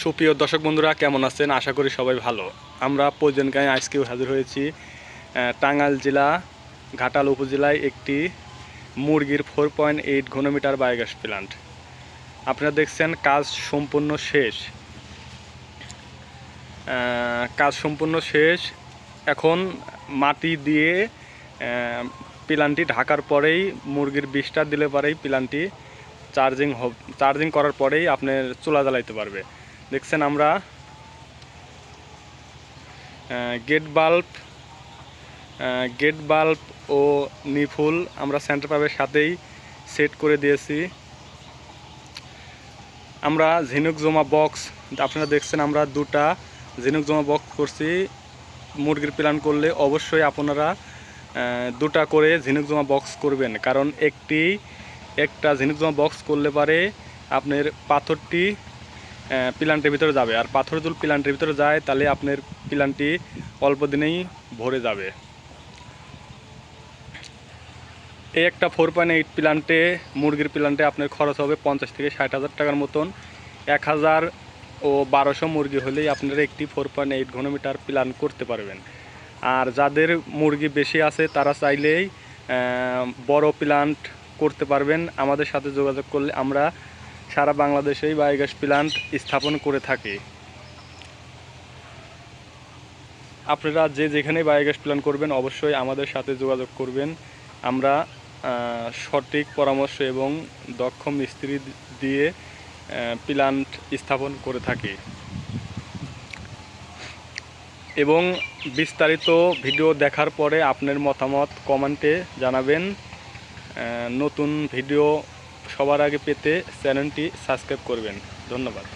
সুপ্রিয় দর্শক বন্ধুরা কেমন আছেন? আশা করি সবাই ভালো। আমরা প্রয়োজনকায় আজকেও হাজির হয়েছি টাঙ্গাইল জেলা ঘাটাল উপজেলায় একটি মুরগির 4.8 ঘনমিটার বায়োগ্যাস প্ল্যান্ট। আপনারা দেখছেন কাজ সম্পূর্ণ শেষ। এখন মাটি দিয়ে প্ল্যান্টটি ঢাকার পরেই মুরগির বিষটা দিলে পরেই প্ল্যান্টটি চার্জিং করার পরেই আপনার চুলা জ্বালাইতে পারবে। দেখছেন আমরা গেট বাল্ব ও নিফুল আমরা সেন্টার পাইপের সাথেই সেট করে দিয়েছি। আমরা ঝিনুক জমা বক্স আপনারা দেখছেন আমরা দুটা ঝিনুক জমা বক্স করছি। মুরগির প্ল্যান করলে অবশ্যই আপনারা দুটা করে ঝিনুক জমা বক্স করবেন, কারণ একটা ঝিনুক জমা বক্স করলে পারে আপনার পাথরটি প্ল্যান্টের ভিতরে যাবে, আর পাথর যদি প্ল্যান্টের ভিতরে যায় তাহলে আপনার প্ল্যান্টটি অল্প দিনেই ভরে যাবে। এই একটা 4.8 প্ল্যান্টে মুরগির প্ল্যান্টে আপনার খরচ হবে 50 থেকে 60,000 টাকার মতন। 1000 ও 1200 মুরগি হলেই আপনারা একটি 4.8 ঘনমিটার প্ল্যান করতে পারবেন। আর যাদের মুরগি বেশি আছে তারা চাইলেই বড় প্ল্যান্ট করতে পারবেন। আমাদের সাথে যোগাযোগ করলে আমরা সারা বাংলাদেশেই বায়োগ্যাস প্ল্যান্ট স্থাপন করে থাকি। আপনারা যেখানে বায়োগ্যাস প্ল্যান্ট করবেন অবশ্যই আমাদের সাথে যোগাযোগ করবেন। আমরা সঠিক পরামর্শ এবং দক্ষ মিস্ত্রি দিয়ে প্ল্যান্ট স্থাপন করে থাকি। এবং বিস্তারিত ভিডিও দেখার পরে আপনার মতামত কমেন্টে জানাবেন। নতুন ভিডিও সবার আগে পেতে চ্যানেলটি সাবস্ক্রাইব করবেন। ধন্যবাদ।